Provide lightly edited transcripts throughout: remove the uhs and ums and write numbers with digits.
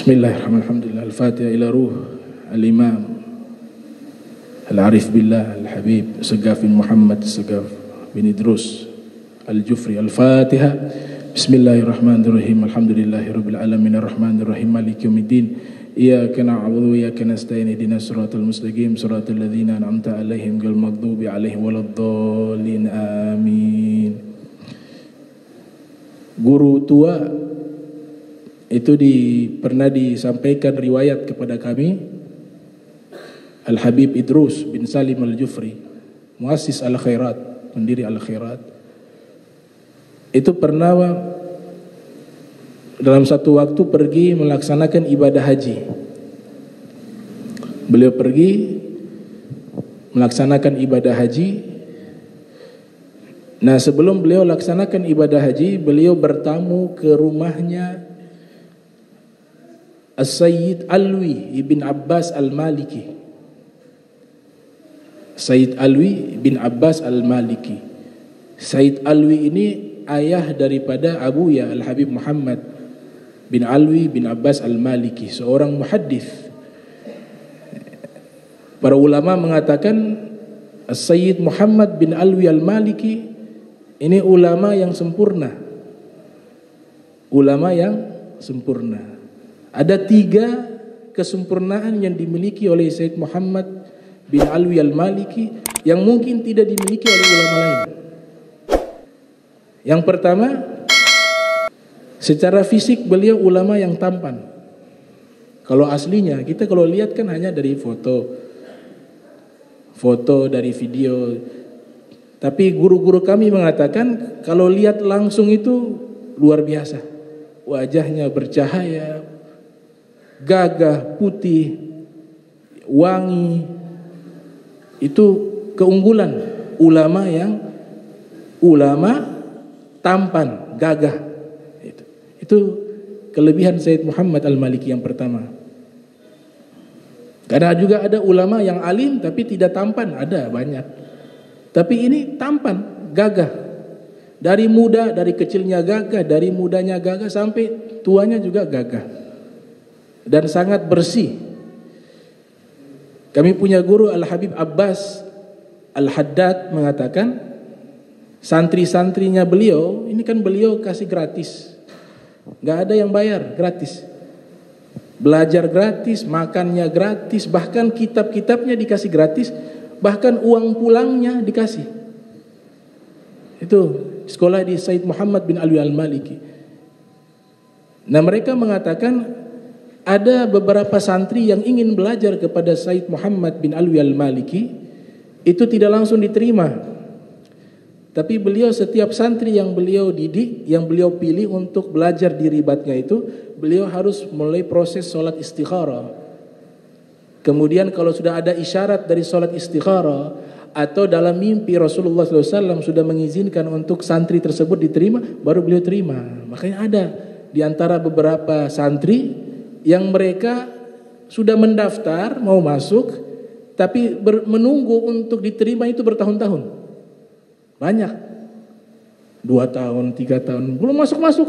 Bismillahirrahmanirrahim. Al-Fatihah ila ruh al-Imam Al-Arif Billah Al-Habib Segaf bin Muhammad Segaf bin Idrus Al-Jufri. Al-Fatihah. Bismillahirrahmanirrahim. Alhamdulillahirabbil alamin arrahmanirrahim maliki yaumiddin. Iyyaka na'budu wa iyyaka nasta'in ihdinas siratal mustaqim siratal ladzina an'amta 'alaihim ghairil maghdubi 'alaihim waladdallin. Amin. Guru tua itu pernah disampaikan riwayat kepada kami, Al-Habib Idrus bin Salim Al-Jufri, muassis Al-Khairat, pendiri Al-Khairat. Itu pernah dalam satu waktu pergi melaksanakan ibadah haji. Beliau pergi melaksanakan ibadah haji. Nah, sebelum beliau laksanakan ibadah haji, beliau bertamu ke rumahnya As-Sayyid Alwi ibn Abbas Al-Maliki. Sayyid Alwi bin Abbas Al-Maliki. Sayyid Alwi ini ayah daripada Abu Ya Al-Habib Muhammad bin Alwi bin Abbas Al-Maliki, seorang muhaddis. Para ulama mengatakan As-Sayyid Muhammad bin Alwi Al-Maliki ini ulama yang sempurna. Ulama yang sempurna. Ada 3 kesempurnaan yang dimiliki oleh Sayyid Muhammad bin Alwi Al-Maliki yang mungkin tidak dimiliki oleh ulama lain. Yang pertama, secara fisik beliau ulama yang tampan. Kalau aslinya, kita kalau lihat kan hanya dari foto, dari video. Tapi guru-guru kami mengatakan kalau lihat langsung itu luar biasa. Wajahnya bercahaya, gagah, putih, wangi. Itu keunggulan ulama tampan, gagah. Itu kelebihan Sayyid Muhammad Al-Maliki yang pertama. Karena juga ada ulama yang alim tapi tidak tampan, ada banyak. Tapi ini tampan, gagah. Dari muda, dari kecilnya gagah, dari mudanya gagah sampai tuanya juga gagah. Dan sangat bersih. Kami punya guru Al-Habib Abbas Al-Haddad mengatakan santri-santrinya beliau, ini kan beliau kasih gratis, gak ada yang bayar, gratis. Belajar gratis, makannya gratis, bahkan kitab-kitabnya dikasih gratis, bahkan uang pulangnya dikasih. Itu sekolah di Sayyid Muhammad bin Alwi Al-Maliki. Nah, mereka mengatakan ada beberapa santri yang ingin belajar kepada Sayyid Muhammad bin Alwi Al-Maliki, itu tidak langsung diterima. Tapi beliau, setiap santri yang beliau didik, yang beliau pilih untuk belajar di ribatnya itu, beliau harus mulai proses sholat istikharah. Kemudian kalau sudah ada isyarat dari sholat istikharah, atau dalam mimpi Rasulullah SAW sudah mengizinkan untuk santri tersebut diterima, baru beliau terima. Makanya ada di antara beberapa santri yang mereka sudah mendaftar mau masuk, tapi menunggu untuk diterima itu bertahun-tahun. Banyak. 2 tahun, 3 tahun belum masuk-masuk.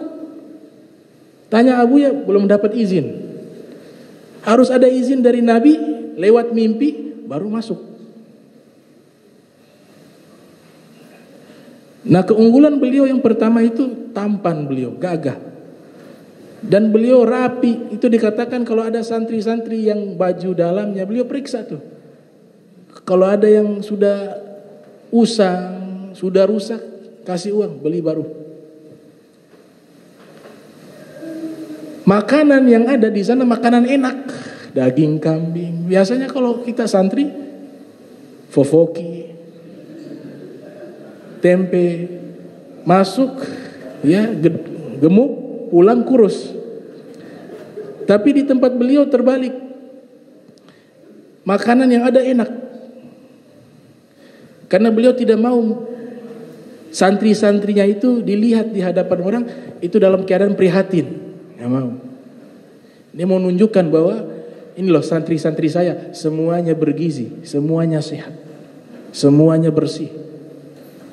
Tanya Abu Ya, belum dapat izin. Harus ada izin dari Nabi lewat mimpi baru masuk. Nah, keunggulan beliau yang pertama itu tampan beliau, gagah. Dan beliau rapi. Itu dikatakan kalau ada santri-santri yang baju dalamnya beliau periksa tuh. Kalau ada yang sudah usang, sudah rusak, kasih uang, beli baru. Makanan yang ada di sana makanan enak, daging kambing. Biasanya kalau kita santri, fofoki, tempe, masuk ya gemuk, pulang kurus. Tapi di tempat beliau terbalik. Makanan yang ada enak. Karena beliau tidak mau santri-santrinya itu dilihat di hadapan orang itu dalam keadaan prihatin. Tidak mau. Dia mau menunjukkan bahwa ini loh santri-santri saya, semuanya bergizi, semuanya sehat, semuanya bersih.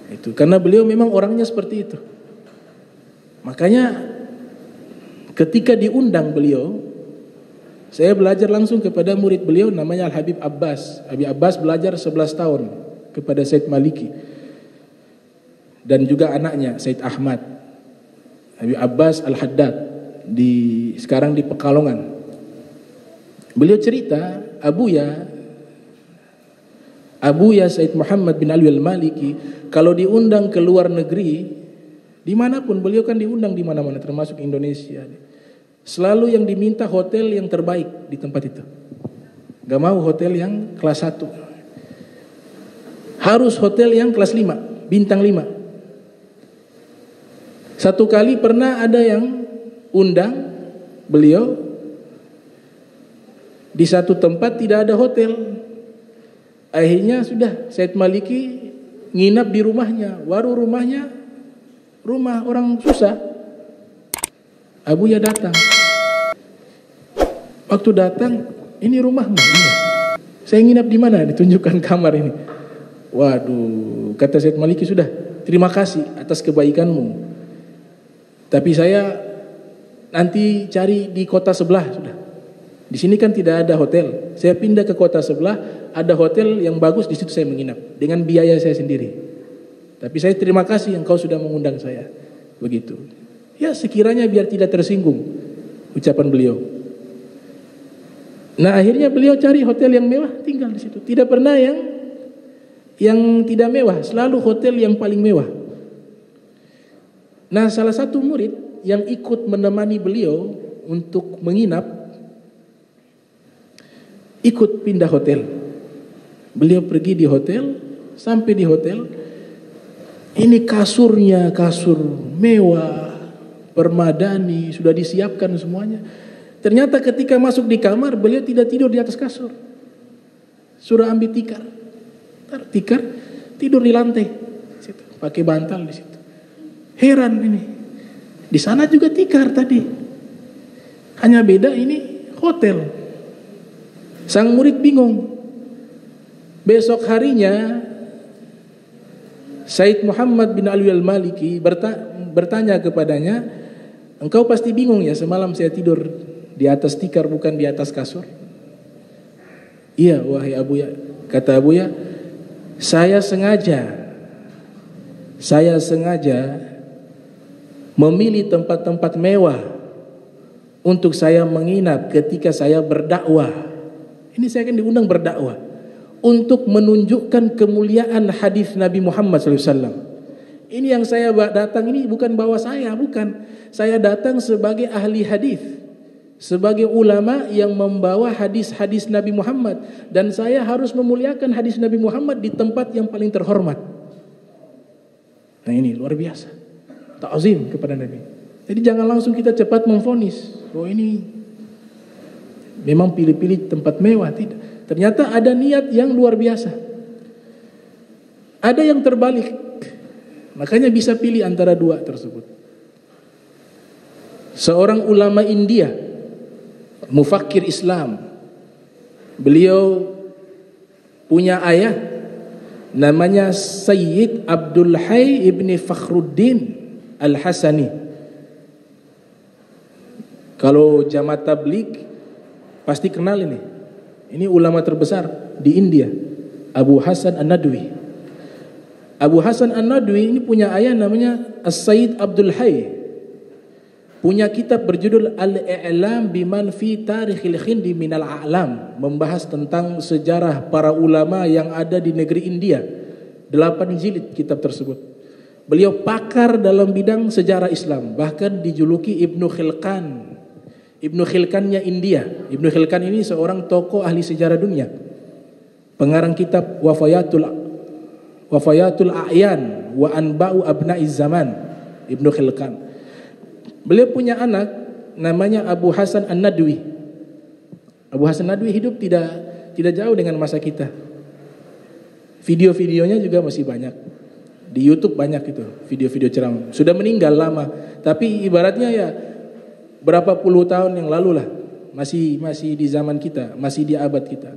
Itu karena beliau memang orangnya seperti itu. Makanya ketika diundang beliau Saya belajar langsung kepada murid beliau namanya Al-Habib Abbas. Habib Abbas belajar 11 tahun kepada Said Maliki. Dan juga anaknya Said Ahmad. Habib Abbas Al-Haddad sekarang di Pekalongan. Beliau cerita Abuya Said Muhammad bin Ali Al-Maliki kalau diundang ke luar negeri, dimanapun beliau kan diundang di mana-mana termasuk Indonesia. Selalu yang diminta hotel yang terbaik di tempat itu. Gak mau hotel yang kelas 1. Harus hotel yang kelas 5, bintang 5. Satu kali pernah ada yang undang beliau di satu tempat tidak ada hotel. Akhirnya sudah Said Maliki nginap di rumahnya. Rumahnya rumah orang susah. Abuya datang. Waktu datang, ini rumahmu? Iya. Saya nginap di mana? Ditunjukkan kamar ini. Waduh, kata Said Maliki, sudah, terima kasih atas kebaikanmu. Tapi saya nanti cari di kota sebelah sudah. Di sini kan tidak ada hotel. Saya pindah ke kota sebelah, ada hotel yang bagus, di situ saya menginap dengan biaya saya sendiri. Tapi saya terima kasih engkau sudah mengundang saya. Begitu. Ya sekiranya biar tidak tersinggung ucapan beliau. Nah akhirnya beliau cari hotel yang mewah, tinggal di situ. Tidak pernah yang tidak mewah, selalu hotel yang paling mewah. Nah salah satu murid yang ikut menemani beliau untuk menginap, ikut pindah hotel. Beliau pergi di hotel, sampai di hotel, ini kasurnya kasur mewah, permadani, sudah disiapkan semuanya. Ternyata ketika masuk di kamar, beliau tidak tidur di atas kasur. Suruh ambil tikar. Tikar, tidur di lantai. Situ, pakai bantal di situ. Heran ini. Di sana juga tikar tadi. Hanya beda ini hotel. Sang murid bingung. Besok harinya Said Muhammad bin Ali Al-Maliki bertanya kepadanya, engkau pasti bingung ya semalam saya tidur di atas tikar bukan di atas kasur? Iya wahai Abuya, kata Abuya, saya sengaja memilih tempat-tempat mewah untuk saya menginap ketika saya berdakwah. Ini saya kan diundang berdakwah untuk menunjukkan kemuliaan hadis Nabi Muhammad SAW. Ini yang saya datang ini bukan bawa saya, bukan. Saya datang sebagai ahli hadis, sebagai ulama yang membawa hadis-hadis Nabi Muhammad, dan saya harus memuliakan hadis Nabi Muhammad di tempat yang paling terhormat. Nah ini luar biasa, ta'zim kepada Nabi. Jadi jangan langsung kita cepat memvonis, oh ini memang pilih-pilih tempat mewah, tidak. Ternyata ada niat yang luar biasa. Ada yang terbalik, makanya bisa pilih antara dua tersebut. Seorang ulama India, mufakkir Islam, beliau punya ayah namanya Sayyid Abdul Hayy ibn Fakhruddin Al-Hasani. Kalau jamaah tabligh pasti kenal ini. Ini ulama terbesar di India, Abu Hasan An-Nadwi. Abu Hasan An-Nadwi ini punya ayah namanya As-Sayyid Abdul Hayy. Punya kitab berjudul Al-I'lam biman fi tarikhil khindi minal a'lam, membahas tentang sejarah para ulama yang ada di negeri India. 8 jilid kitab tersebut. Beliau pakar dalam bidang sejarah Islam, bahkan dijuluki Ibnu Khilqan. Ibnu Khilqannya India. Ibnu Khilqan ini seorang tokoh ahli sejarah dunia. Pengarang kitab Wafayatul A'yan wa Anba'u Abna'iz Zaman, Ibnu Khilqan. Beliau punya anak namanya Abu Hasan An-Nadwi. Abu Hasan An-Nadwi hidup tidak jauh dengan masa kita. Video-videonya juga masih banyak. Di YouTube banyak itu video-video ceramah. Sudah meninggal lama, tapi ibaratnya ya berapa puluh tahun yang lalu lah. Masih di zaman kita, masih di abad kita.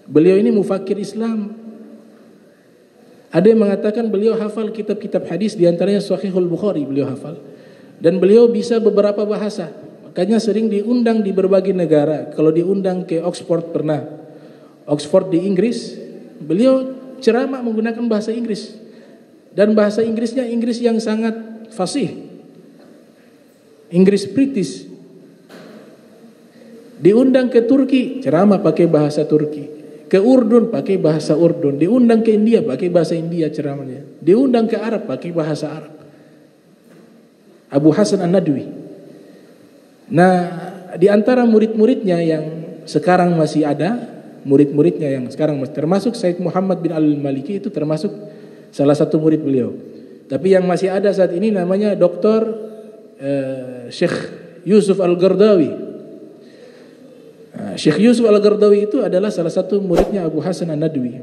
Beliau ini mufakkir Islam. Ada yang mengatakan beliau hafal kitab-kitab hadis, di antaranya Sahihul Bukhari beliau hafal. Dan beliau bisa beberapa bahasa. Makanya sering diundang di berbagai negara. Kalau diundang ke Oxford pernah. Oxford di Inggris, beliau ceramah menggunakan bahasa Inggris. Dan bahasa Inggrisnya Inggris yang sangat fasih. Inggris British. Diundang ke Turki, ceramah pakai bahasa Turki. Ke Urdun pakai bahasa Urdun. Diundang ke India pakai bahasa India ceramahnya. Diundang ke Arab pakai bahasa Arab. Abu Hasan An-Nadwi. Nah, di antara murid-muridnya yang sekarang masih ada, murid-muridnya yang sekarang masih termasuk Said Muhammad bin Al-Maliki, itu termasuk salah satu murid beliau. Tapi yang masih ada saat ini namanya Dr. Syekh Yusuf Al-Qaradawi. Syekh Yusuf Al-Qaradawi itu adalah salah satu muridnya Abu Hasan An-Nadwi.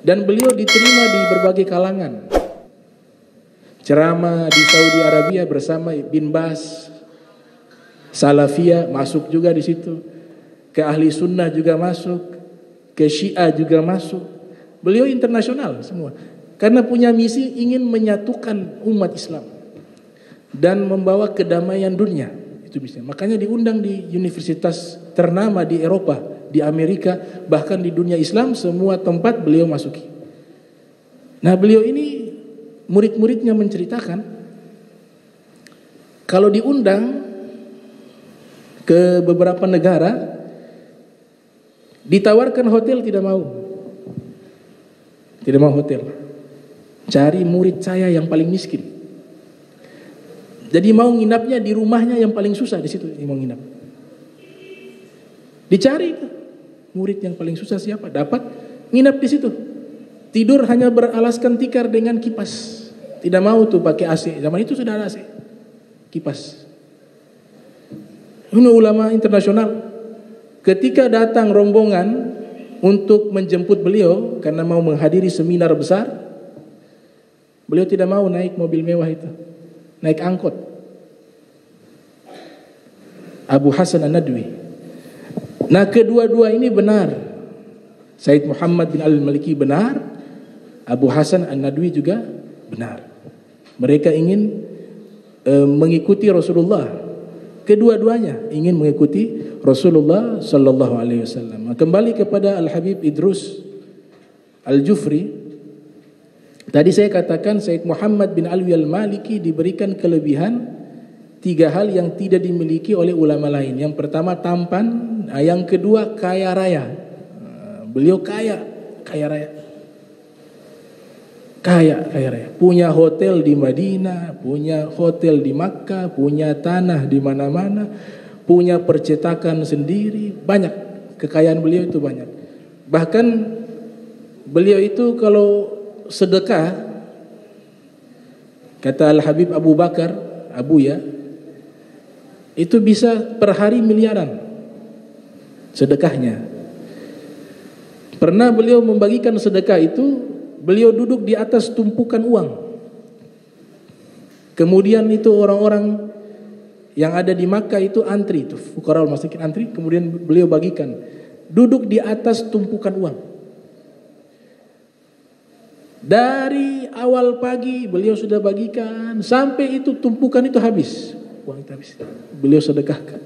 Dan beliau diterima di berbagai kalangan. Ceramah di Saudi Arabia bersama bin Bas, Salafiyah masuk juga di situ. Ke ahli sunnah juga masuk, ke Syiah juga masuk. Beliau internasional semua. Karena punya misi ingin menyatukan umat Islam dan membawa kedamaian dunia. Itu bisa. Makanya diundang di universitas ternama di Eropa, di Amerika, bahkan di dunia Islam, semua tempat beliau masuki. Nah, beliau ini murid-muridnya menceritakan kalau diundang ke beberapa negara, ditawarkan hotel tidak mau. Tidak mau hotel. Cari murid saya yang paling miskin. Jadi mau nginapnya di rumahnya yang paling susah, di situ mau nginap. Dicari murid yang paling susah siapa? Dapat, nginap di situ. Tidur hanya beralaskan tikar dengan kipas. Tidak mau tuh pakai AC. Zaman itu sudah ada AC. Kipas. Ini ulama internasional. Ketika datang rombongan untuk menjemput beliau karena mau menghadiri seminar besar, beliau tidak mau naik mobil mewah itu, naik angkot. Abu Hasan An-Nadwi. Nah, kedua-dua ini benar. Said Muhammad bin Al-Maliki benar, Abu Hasan An-Nadwi juga benar. Mereka ingin mengikuti Rasulullah. Kedua-duanya ingin mengikuti Rasulullah sallallahu alaihi wasallam. Kembali kepada Al-Habib Idrus Al-Jufri. Tadi saya katakan Said Muhammad bin Alwi Al-Maliki diberikan kelebihan 3 hal yang tidak dimiliki oleh ulama lain. Yang pertama tampan, yang kedua kaya raya. Beliau kaya raya. Kaya raya. Punya hotel di Madinah, punya hotel di Makkah, punya tanah di mana-mana, punya percetakan sendiri, banyak. Kekayaan beliau itu banyak. Bahkan beliau itu kalau sedekah, kata Al-Habib Abu Bakar, Abu ya, itu bisa per hari miliaran sedekahnya. Pernah beliau membagikan sedekah itu, beliau duduk di atas tumpukan uang. Kemudian itu orang-orang yang ada di Makkah itu antri, itu fuqara masakin antri, kemudian beliau bagikan. Duduk di atas tumpukan uang. Dari awal pagi beliau sudah bagikan sampai itu tumpukan itu habis. Uang itu habis. Beliau sedekahkan.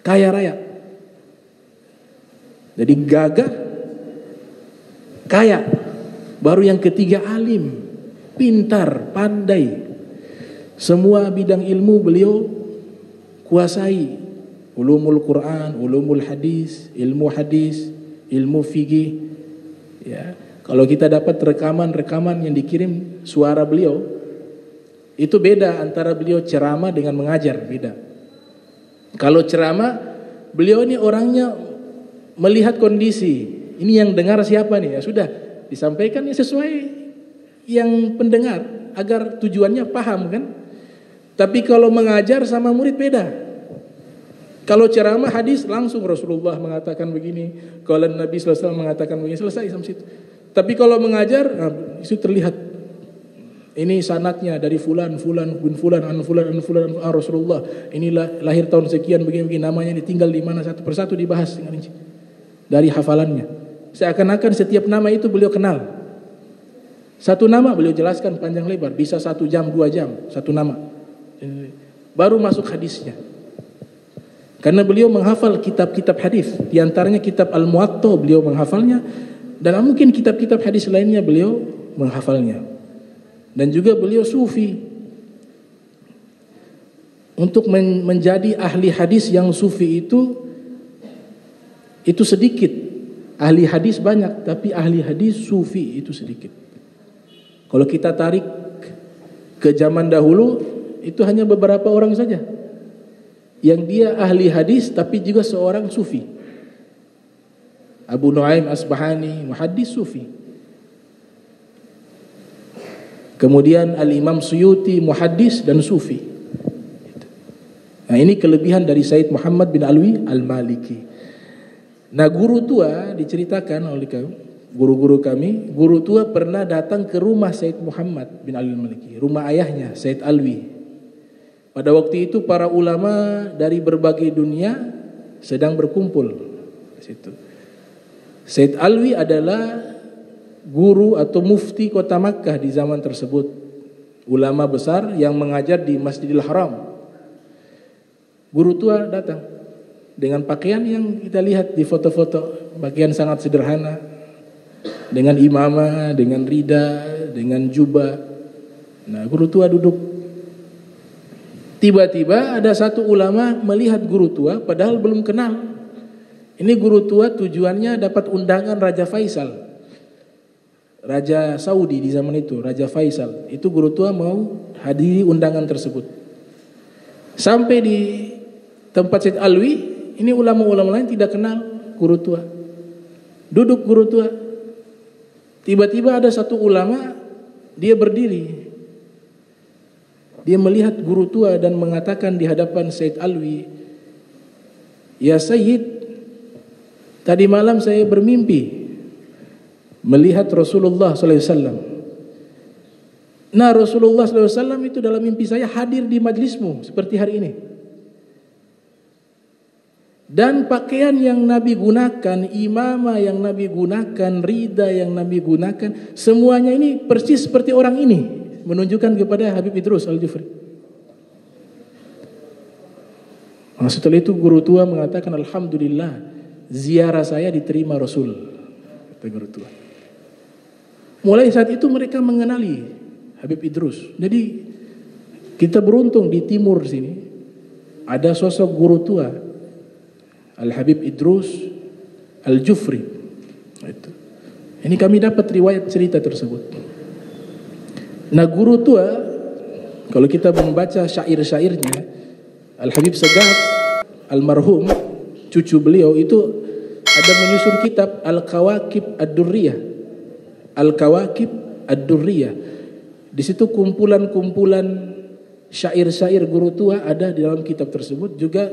Kaya raya. Jadi gagah, kaya. Baru yang ketiga alim, pintar, pandai. Semua bidang ilmu beliau kuasai. Ulumul Quran, ulumul hadis, ilmu fikih. Ya, kalau kita dapat rekaman-rekaman yang dikirim suara beliau, itu beda antara beliau ceramah dengan mengajar, beda. Kalau ceramah, beliau ini orangnya melihat kondisi. Ini yang dengar siapa nih? Ya sudah, disampaikan sesuai yang pendengar agar tujuannya paham kan. Tapi kalau mengajar sama murid beda. Kalau ceramah hadis langsung Rasulullah mengatakan begini, kalau Nabi sallallahu alaihi wasallam mengatakan begini, selesai sampai situ. Tapi kalau mengajar, itu terlihat ini sanadnya dari fulan bin fulan an Rasulullah. Inilah lahir tahun sekian begini namanya, ditinggal di mana, satu persatu dibahas dengan rinci dari hafalannya. Seakan-akan setiap nama itu beliau kenal. Satu nama beliau jelaskan panjang lebar, bisa 1 jam 2 jam satu nama. Baru masuk hadisnya. Karena beliau menghafal kitab-kitab hadis, di antaranya kitab Al-Muwatta beliau menghafalnya, dan mungkin kitab-kitab hadis lainnya beliau menghafalnya. Dan juga beliau sufi. Untuk menjadi ahli hadis yang sufi itu sedikit. Ahli hadis banyak, tapi ahli hadis sufi itu sedikit. Kalau kita tarik ke zaman dahulu, itu hanya beberapa orang saja yang dia ahli hadis tapi juga seorang sufi. Abu Nuaim Asbahani, muhaddis sufi. Kemudian Al-Imam Suyuti, muhaddis dan sufi. Nah, ini kelebihan dari Said Muhammad bin Alwi Al-Maliki. Nah, guru tua diceritakan oleh guru-guru kami, guru tua pernah datang ke rumah Said Muhammad bin Alwi Al-Maliki, rumah ayahnya Said Alwi. Pada waktu itu para ulama dari berbagai dunia sedang berkumpul di situ. Said Alwi adalah guru atau mufti kota Makkah di zaman tersebut. Ulama besar yang mengajar di Masjidil Haram. Guru tua datang dengan pakaian yang kita lihat di foto-foto, pakaian sangat sederhana, dengan imamah, dengan rida, dengan jubah. Nah, guru tua duduk. Tiba-tiba ada satu ulama melihat guru tua padahal belum kenal. Ini guru tua tujuannya dapat undangan Raja Faisal, Raja Saudi di zaman itu, Raja Faisal. Itu guru tua mau hadiri undangan tersebut. Sampai di tempat Said Alwi, ini ulama-ulama lain tidak kenal guru tua. Duduk guru tua. Tiba-tiba ada satu ulama, dia berdiri. Dia melihat guru tua dan mengatakan di hadapan Said Alwi, "Ya Sayyid, tadi malam saya bermimpi melihat Rasulullah SAW. Nah, Rasulullah SAW itu dalam mimpi saya hadir di majlismu seperti hari ini. Dan pakaian yang Nabi gunakan, imamah yang Nabi gunakan, rida yang Nabi gunakan, semuanya ini persis seperti orang ini." Menunjukkan kepada Habib Idrus Al-Jufri. Setelah itu guru tua mengatakan, "Alhamdulillah, ziarah saya diterima Rasul." Kata guru tua. Mulai saat itu mereka mengenali Habib Idrus. Jadi kita beruntung di timur sini ada sosok guru tua, Al-Habib Idrus Al-Jufri. Ini kami dapat riwayat cerita tersebut. Nah, guru tua, kalau kita membaca syair-syairnya, Al-Habib Segaf almarhum, cucu beliau itu ada menyusun kitab Al-Kawakib Ad-Durriyah. Al-Kawakib Ad-Durriyah. Di situ kumpulan-kumpulan syair-syair guru tua ada di dalam kitab tersebut. Juga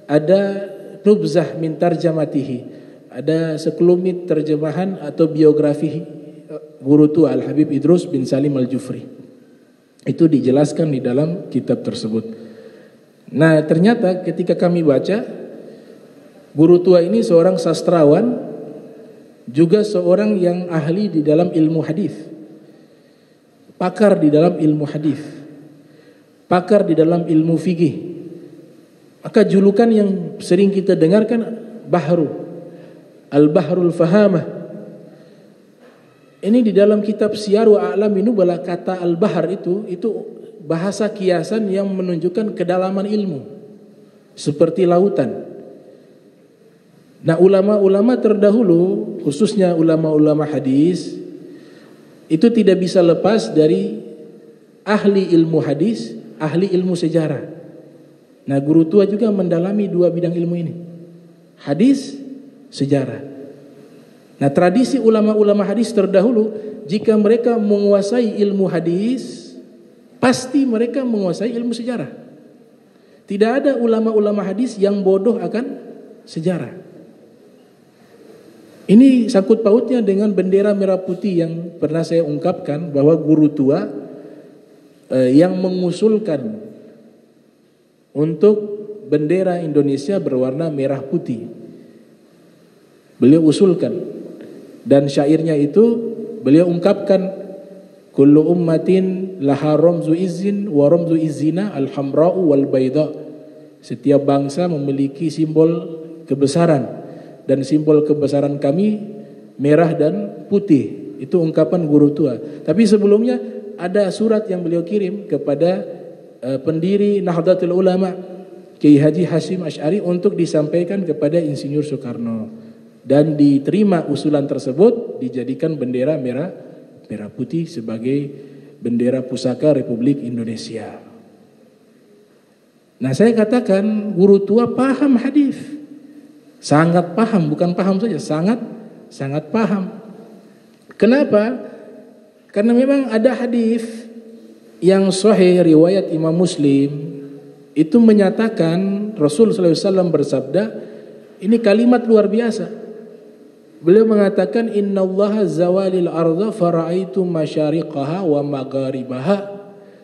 ada nubzah min tarjamatihi, ada sekelumit terjemahan atau biografi guru tua Al-Habib Idrus bin Salim Al-Jufri. Itu dijelaskan di dalam kitab tersebut. Nah, ternyata ketika kami baca, guru tua ini seorang sastrawan, juga seorang yang ahli di dalam ilmu hadis, pakar di dalam ilmu hadis, pakar di dalam ilmu fikih. Maka julukan yang sering kita dengarkan Bahru, Al-Bahrul Fahamah. Ini di dalam kitab Syiaru A'lami Nubala, kata Al-Bahr itu bahasa kiasan yang menunjukkan kedalaman ilmu, seperti lautan. Nah, ulama-ulama terdahulu, khususnya ulama-ulama hadis, itu tidak bisa lepas dari ahli ilmu hadis, ahli ilmu sejarah. Nah, guru tua juga mendalami dua bidang ilmu ini, hadis, sejarah. Nah, tradisi ulama-ulama hadis terdahulu, jika mereka menguasai ilmu hadis, pasti mereka menguasai ilmu sejarah. Tidak ada ulama-ulama hadis yang bodoh akan sejarah. Ini sangkut pautnya dengan bendera merah putih yang pernah saya ungkapkan, bahwa guru tua yang mengusulkan untuk bendera Indonesia berwarna merah putih, beliau usulkan. Dan syairnya itu beliau ungkapkan, kullu ummatin laha ramzu izzin wa ramzu izzina al-hamra'u wal bayda. Setiap bangsa memiliki simbol kebesaran, dan simbol kebesaran kami merah dan putih. Itu ungkapan guru tua. Tapi sebelumnya ada surat yang beliau kirim kepada pendiri Nahdlatul Ulama Kiai Haji Hasyim Asy'ari untuk disampaikan kepada Insinyur Soekarno, dan diterima usulan tersebut, dijadikan bendera merah putih sebagai bendera pusaka Republik Indonesia. Nah, saya katakan guru tua paham hadis, sangat paham, bukan paham saja, sangat paham. Kenapa? Karena memang ada hadis yang sahih riwayat Imam Muslim itu menyatakan Rasul sallallahu alaihi wasallam bersabda, ini kalimat luar biasa. Beliau mengatakan, innallaha zawalil ardha fara'aitu masyariqaha wa magharibaha.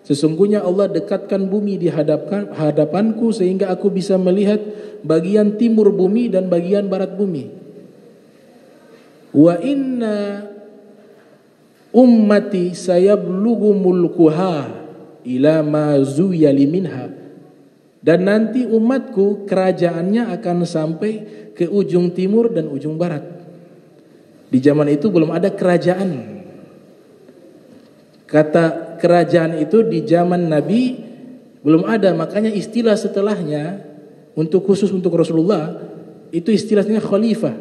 Sesungguhnya Allah dekatkan bumi di hadapanku sehingga aku bisa melihat bagian timur bumi dan bagian barat bumi. Wa inna ummati sayablughu mulkuha ila ma zuyali minha. Dan nanti umatku kerajaannya akan sampai ke ujung timur dan ujung barat. Di zaman itu belum ada kerajaan. Kata kerajaan itu di zaman Nabi belum ada, makanya istilah setelahnya khusus untuk Rasulullah itu istilahnya khalifah.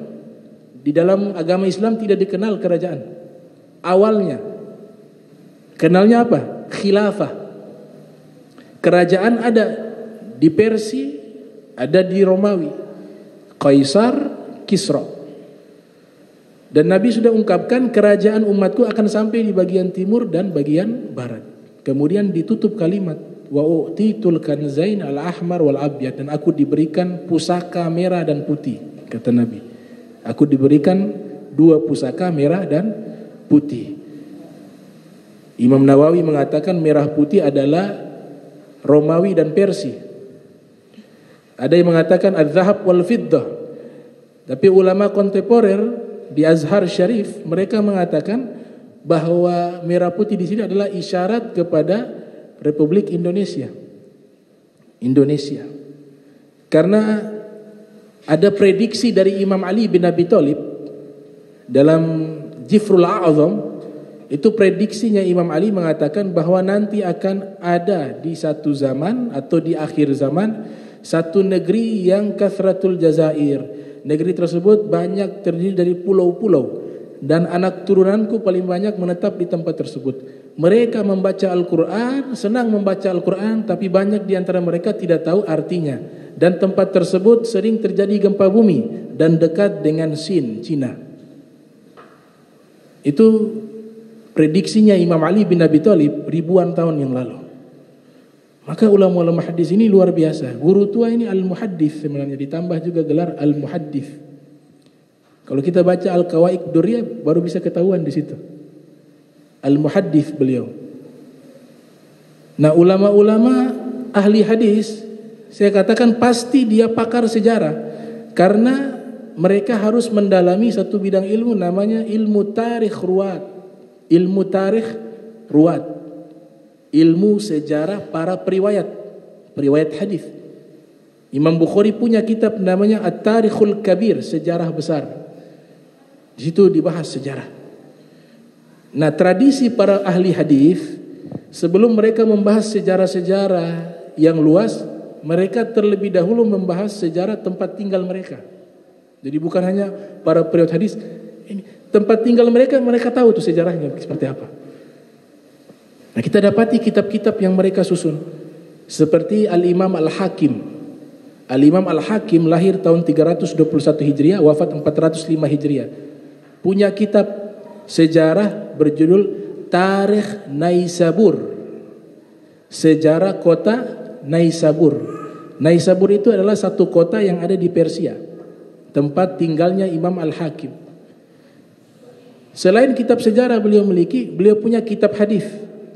Di dalam agama Islam tidak dikenal kerajaan. Awalnya kenalnya apa? Khilafah. Kerajaan ada di Persia, ada di Romawi, Kaisar, Kisra. Dan Nabi sudah ungkapkan kerajaan umatku akan sampai di bagian timur dan bagian barat. Kemudian ditutup kalimat wa utitul kanzain al-ahmar wal abyad, dan aku diberikan pusaka merah dan putih, kata Nabi. Aku diberikan 2 pusaka merah dan putih. Imam Nawawi mengatakan merah putih adalah Romawi dan Persia. Ada yang mengatakan az-zahab wal fiddah. Tapi ulama kontemporer di Azhar Syarif mereka mengatakan bahwa merah putih di sini adalah isyarat kepada Republik Indonesia. Karena ada prediksi dari Imam Ali bin Abi Thalib dalam Jifrul A'zam, itu prediksinya Imam Ali mengatakan bahwa nanti akan ada di satu zaman atau di akhir zaman satu negeri yang kathratul jazair. Negeri tersebut banyak terdiri dari pulau-pulau, dan anak turunanku paling banyak menetap di tempat tersebut. Mereka membaca Al-Quran, senang membaca Al-Quran, tapi banyak di antara mereka tidak tahu artinya. Dan tempat tersebut sering terjadi gempa bumi dan dekat dengan Cina. Itu prediksinya Imam Ali bin Abi Thalib ribuan tahun yang lalu. Maka ulama-ulama hadis ini luar biasa. Guru tua ini al-muhaddits sebenarnya, ditambah juga gelar al-muhaddits. Kalau kita baca Al-Qawaid Durriyah baru bisa ketahuan di situ. Al-muhaddits beliau. Nah, ulama-ulama ahli hadis saya katakan pasti dia pakar sejarah, karena mereka harus mendalami satu bidang ilmu namanya ilmu tarikh ruwat. Ilmu tarikh ruwat. Ilmu sejarah para periwayat hadis. Imam Bukhari punya kitab namanya At-Tarikhul Kabir, sejarah besar. Di situ dibahas sejarah. Nah, tradisi para ahli hadis sebelum mereka membahas sejarah-sejarah yang luas, mereka terlebih dahulu membahas sejarah tempat tinggal mereka. Jadi bukan hanya para periwayat hadis, ini tempat tinggal mereka tahu tuh sejarahnya seperti apa. Nah, kita dapati kitab-kitab yang mereka susun seperti Al-Imam Al-Hakim. Al-Imam Al-Hakim lahir tahun 321 Hijriah, wafat 405 Hijriah. Punya kitab sejarah berjudul Tarikh Naisabur. Sejarah kota Naisabur. Naisabur itu adalah satu kota yang ada di Persia, tempat tinggalnya Imam Al-Hakim. Selain kitab sejarah beliau punya kitab hadis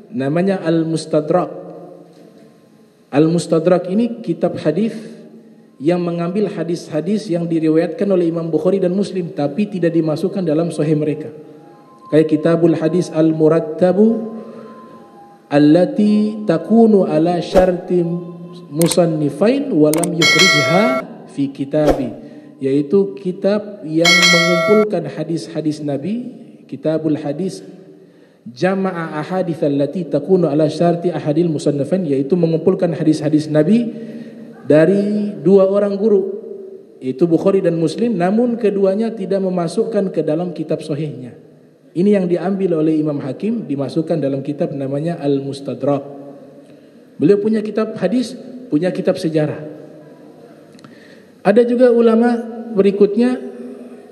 namanya Al-Mustadrak. Al-Mustadrak ini kitab hadis yang mengambil hadis-hadis yang diriwayatkan oleh Imam Bukhari dan Muslim tapi tidak dimasukkan dalam sahih mereka. Kayak Kitabul Hadis Al-Murattabu allati takunu ala syarti musannifain wa lam yukhrijha fi kitabi, yaitu kitab yang mengumpulkan hadis-hadis Nabi, kitabul hadis jama'a ahadits allati takunu ala syarti ahadil musannifain, yaitu mengumpulkan hadis-hadis Nabi dari dua orang guru, yaitu Bukhari dan Muslim, namun keduanya tidak memasukkan ke dalam kitab sahihnya. Ini yang diambil oleh Imam Hakim, dimasukkan dalam kitab namanya Al-Mustadrak. Beliau punya kitab hadis, punya kitab sejarah. Ada juga ulama berikutnya,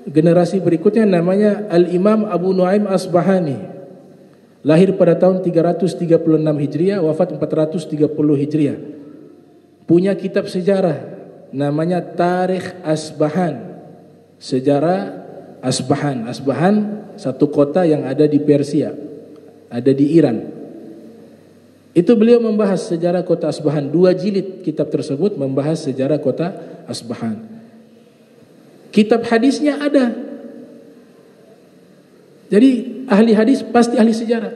generasi berikutnya, namanya Al-Imam Abu Nuaim Asbahani. Lahir pada tahun 336 Hijriah, wafat 430 Hijriah. Punya kitab sejarah namanya Tarikh Asbahan, sejarah Asbahan. Asbahan satu kota yang ada di Persia, ada di Iran. Itu beliau membahas sejarah kota Asbahan. 2 jilid kitab tersebut membahas sejarah kota Asbahan. Kitab hadisnya ada. Jadi ahli hadis pasti ahli sejarah.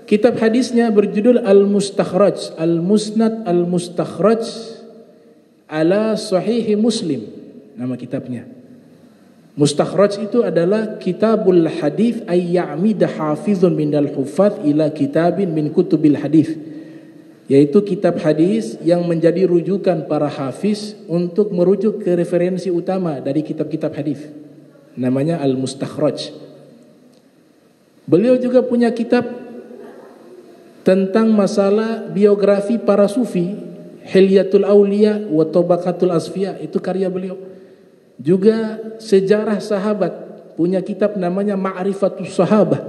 Kitab hadisnya berjudul Al-Mustakhraj, Al-Musnad Al-Mustakhraj ala Sahih Muslim, nama kitabnya. Mustakhraj itu adalah kitabul hadis ay ya'mid hafizun minal huffaz ila kitabin min kutubil hadis, yaitu kitab hadis yang menjadi rujukan para hafiz untuk merujuk ke referensi utama dari kitab-kitab hadis. Namanya Al-Mustakhraj. Beliau juga punya kitab tentang masalah biografi para sufi, Hilyatul Auliya wa Tabaqatul Asfiya, itu karya beliau. Juga sejarah sahabat, punya kitab namanya Ma'rifatus Sahabah.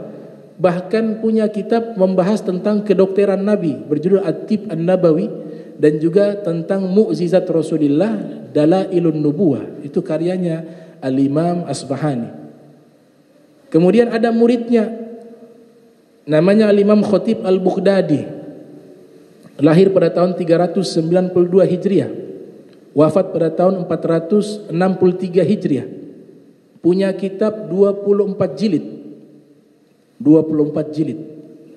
Bahkan punya kitab membahas tentang kedokteran Nabi, berjudul At-Tib An-Nabawi, dan juga tentang mukjizat Rasulullah, Dalailun Nubuwah, itu karyanya Al-Imam Asbahani. Kemudian ada muridnya namanya Al-Imam Khatib Al-Baghdadi, lahir pada tahun 392 Hijriah, wafat pada tahun 463 Hijriah. Punya kitab 24 jilid. 24 jilid.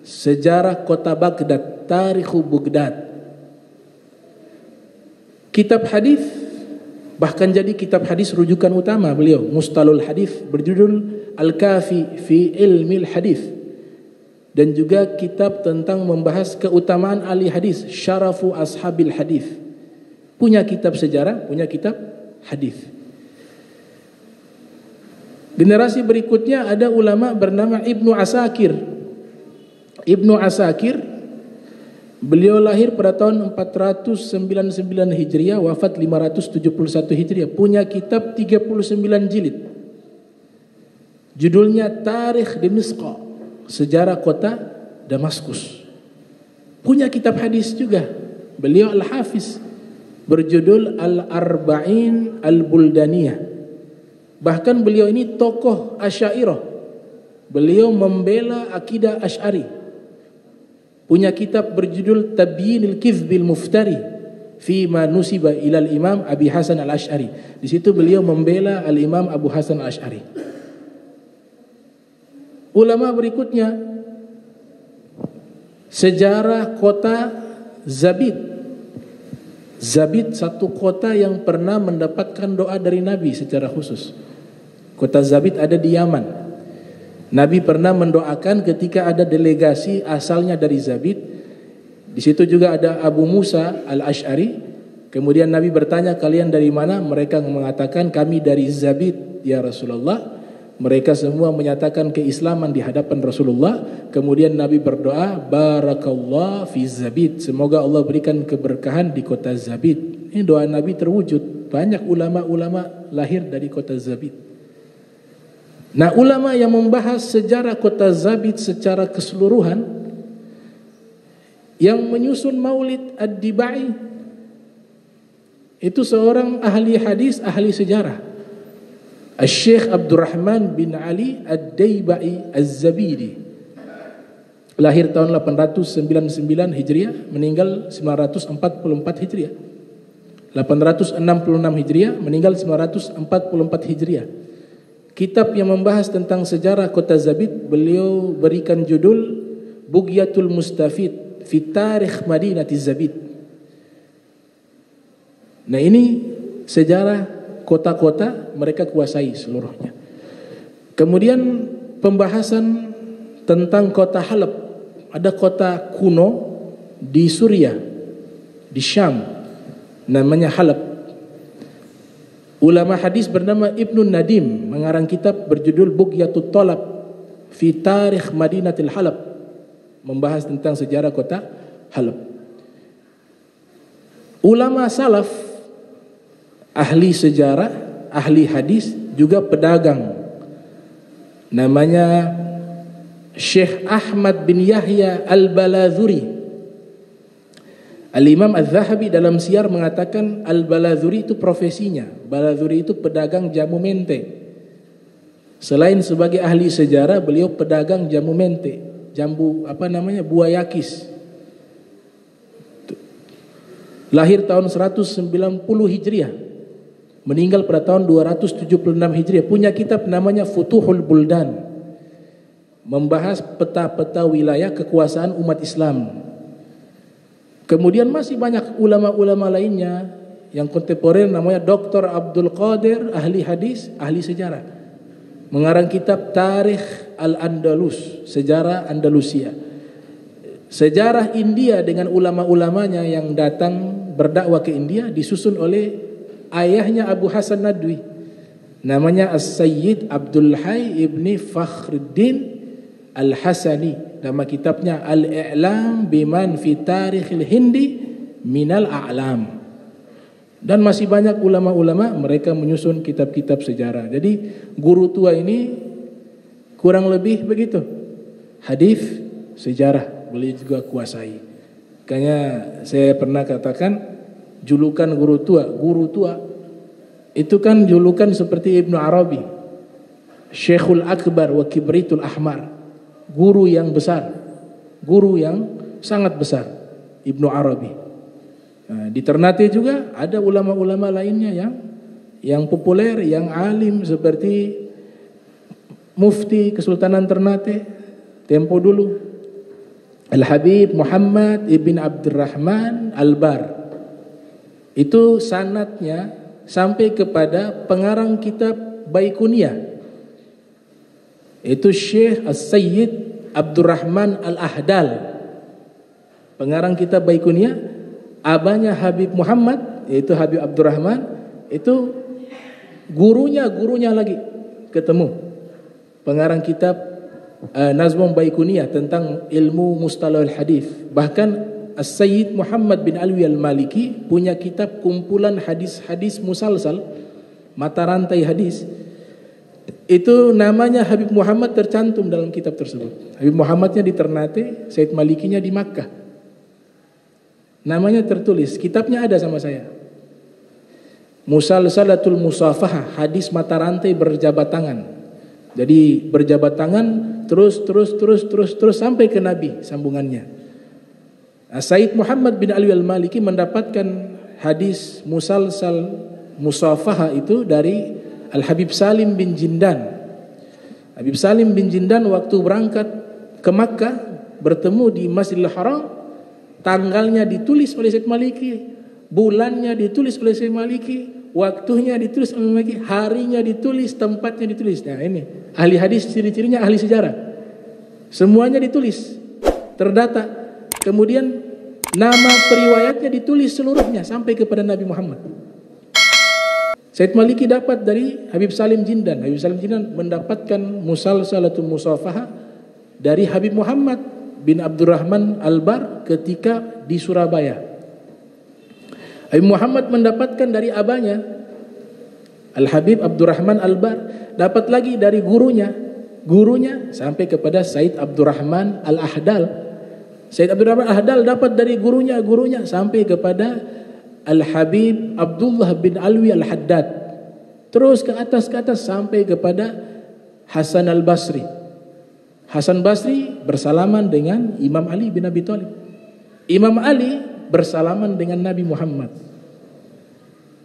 Sejarah kota Baghdad, Tarikhu Baghdad. Kitab hadis, bahkan jadi kitab hadis rujukan utama beliau, Mustalul Hadis, berjudul Al-Kafi fi Ilmil Hadis. Dan juga kitab tentang membahas keutamaan ahli hadis, Syarafu Ashabil Hadis. Punya kitab sejarah, punya kitab hadis. Generasi berikutnya ada ulama bernama Ibnu Asakir. Ibnu Asakir, beliau lahir pada tahun 499 Hijriah, wafat 571 Hijriah. Punya kitab 39 jilid. Judulnya Tarikh Dimashq, sejarah kota Damaskus. Punya kitab hadis juga. Beliau Al-Hafiz, berjudul Al-Arba'in Al-Buldaniyah. Bahkan beliau ini tokoh Asy'ariyah. Beliau membela akidah Asy'ari. Punya kitab berjudul Tabyinul Kizbil Muftari fi ma nusiba ila al-Imam Abi Hasan Al-Asy'ari. Di situ beliau membela Al-Imam Abu Hasan Al-Asy'ari. Ulama berikutnya, sejarah kota Zabid. Zabid satu kota yang pernah mendapatkan doa dari Nabi secara khusus. Kota Zabid ada di Yaman. Nabi pernah mendoakan ketika ada delegasi asalnya dari Zabid. Di situ juga ada Abu Musa Al-Asy'ari. Kemudian Nabi bertanya, kalian dari mana? Mereka mengatakan, kami dari Zabid ya Rasulullah. Mereka semua menyatakan keislaman di hadapan Rasulullah. Kemudian Nabi berdoa, Barakallah fi Zabid, semoga Allah berikan keberkahan di kota Zabid. Ini doa Nabi terwujud. Banyak ulama-ulama lahir dari kota Zabid. Nah, ulama yang membahas sejarah kota Zabid secara keseluruhan, yang menyusun Maulid Ad-Dibai, itu seorang ahli hadis, ahli sejarah, Syekh Abdurrahman bin Ali Ad-Daibai Az-Zabidi. Lahir tahun 899 Hijriah, meninggal 944 Hijriah. 866 Hijriah, meninggal 944 Hijriah. Kitab yang membahas tentang sejarah kota Zabid, beliau berikan judul Bughyatul Mustafid fi Tarikh Madinati Zabid. Nah ini sejarah kota-kota mereka kuasai seluruhnya. Kemudian pembahasan tentang kota Halab. Ada kota kuno di Suriah, di Syam, namanya Halab. Ulama hadis bernama Ibnu Nadim mengarang kitab berjudul Bughyatut Talab fi Tarikh Madinatil Halab, membahas tentang sejarah kota Halab. Ulama salaf, ahli sejarah, ahli hadis, juga pedagang, namanya Syekh Ahmad bin Yahya Al-Balazuri. Al-Imam Az-Zahabi dalam Siyar mengatakan Al-Balazuri itu profesinya, Balazuri itu pedagang jamu mente. Selain sebagai ahli sejarah, beliau pedagang jamu mente, jambu buah yakis. Lahir tahun 190 Hijriah, meninggal pada tahun 276 Hijriah. Punya kitab namanya Futuhul Buldan, membahas peta-peta wilayah kekuasaan umat Islam. Kemudian masih banyak ulama-ulama lainnya yang kontemporer, namanya Dr. Abdul Qadir, ahli hadis, ahli sejarah, mengarang kitab Tarikh Al-Andalus, sejarah Andalusia. Sejarah India dengan ulama-ulamanya yang datang berdakwah ke India disusun oleh ayahnya Abu Hasan Nadwi, namanya As-Sayyid Abdul Hayy ibni Fakhruddin Al-Hasani. Nama kitabnya Al-I'lam biman fi Tarikhil Hindi minal a'lam. Dan masih banyak ulama-ulama mereka menyusun kitab-kitab sejarah. Jadi guru tua ini kurang lebih begitu. Hadis, sejarah beliau juga kuasai. Makanya saya pernah katakan julukan guru tua itu kan julukan seperti Ibnu Arabi, Syekhul Akbar wa Kibritul Ahmar, guru yang besar, guru yang sangat besar, Ibnu Arabi. Nah, di Ternate juga ada ulama-ulama lainnya yang populer, yang alim, seperti Mufti Kesultanan Ternate tempo dulu, Al-Habib Muhammad ibn Abdurrahman Al-Bar. Itu sanadnya sampai kepada pengarang kitab Baikuniyah, itu Syekh As-Sayyid Abdurrahman Al-Ahdal, pengarang kitab Baikuniyah. Abahnya Habib Muhammad, yaitu Habib Abdurrahman, itu gurunya lagi ketemu, pengarang kitab Nazmum Baikuniyah tentang ilmu mustalahul hadis. Bahkan As-Sayyid Muhammad bin Alwi Al-Maliki punya kitab kumpulan hadis-hadis musalsal, mata rantai hadis. Itu namanya Habib Muhammad tercantum dalam kitab tersebut. Habib Muhammadnya di Ternate, Sayyid Malikinya di Makkah. Namanya tertulis, kitabnya ada sama saya. Musalsalatul Musafahah, hadis mata rantai berjabat tangan. Jadi berjabat tangan terus sampai ke Nabi sambungannya. Sayyid Muhammad bin Ali Al-Maliki mendapatkan hadis musalsal Musafahah itu dari Al-Habib Salim bin Jindan. Habib Salim bin Jindan waktu berangkat ke Makkah bertemu di Masjidil Haram. Tanggalnya ditulis oleh Sayyid Maliki, bulannya ditulis oleh Sayyid Maliki, waktunya ditulis oleh Maliki, harinya ditulis, tempatnya ditulis. Nah ini ahli hadis, ciri-cirinya ahli sejarah. Semuanya ditulis, terdata. Kemudian nama periwayatnya ditulis seluruhnya sampai kepada Nabi Muhammad. Sayyid Maliki dapat dari Habib Salim Jindan. Habib Salim Jindan mendapatkan musalsalatul musafahah dari Habib Muhammad bin Abdurrahman Al-Bar ketika di Surabaya. Habib Muhammad mendapatkan dari abahnya Al-Habib Abdurrahman Al-Bar, dapat lagi dari gurunya sampai kepada Sayyid Abdurrahman Al-Ahdal. Sayyid Abdurrahman Al-Ahdal dapat dari gurunya sampai kepada Al-Habib Abdullah bin Alwi Al-Haddad. Terus ke atas sampai kepada Hasan Al-Basri. Hasan Basri bersalaman dengan Imam Ali bin Abi Thalib. Imam Ali bersalaman dengan Nabi Muhammad.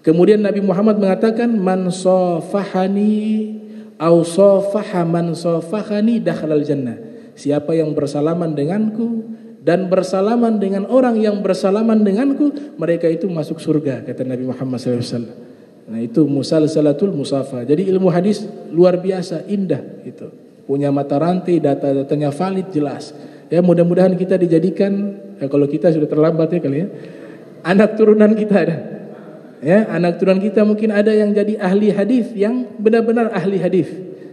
Kemudian Nabi Muhammad mengatakan, man safahani au safaha man safahani dakhalal jannah. Siapa yang bersalaman denganku dan bersalaman dengan orang yang bersalaman denganku, mereka itu masuk surga, kata Nabi Muhammad SAW. Nah, itu musalsalatul musafa. Jadi ilmu hadis luar biasa, indah itu. Punya mata rantai, data-datanya valid, jelas. Ya, mudah-mudahan kita dijadikan, kalau kita sudah terlambat ya kali ya, anak turunan kita ada. Ya, anak turunan kita mungkin ada yang jadi ahli hadis, yang benar-benar ahli hadis,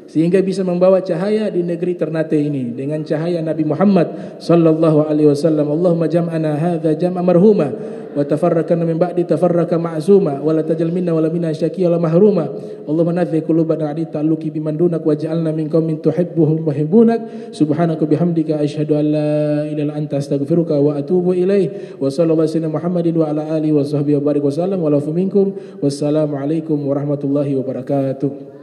sehingga bisa membawa cahaya di negeri Ternate ini dengan cahaya Nabi Muhammad sallallahu alaihi wasallam. Allahumma jam'ana hadza jam'a marhuma wa tafarraqna min ba'di tafarraqa ma'zuma wa la tajal minna wa la minna syaqiya wa mahruma. Allahumma nadhi qulubana 'ala ta'alluqi biman dunak waj'alna min qaumin tuhibbuhum wa yuhibbunak. Subhanaka bihamdika asyhadu an la ilaha illa anta astaghfiruka wa atubu ilaik. Wa sallallahu alaihi Muhammadin wa ala alihi wa sahbihi wa barik wa sallam wa la minkum. Wassalamu alaikum warahmatullahi wabarakatuh.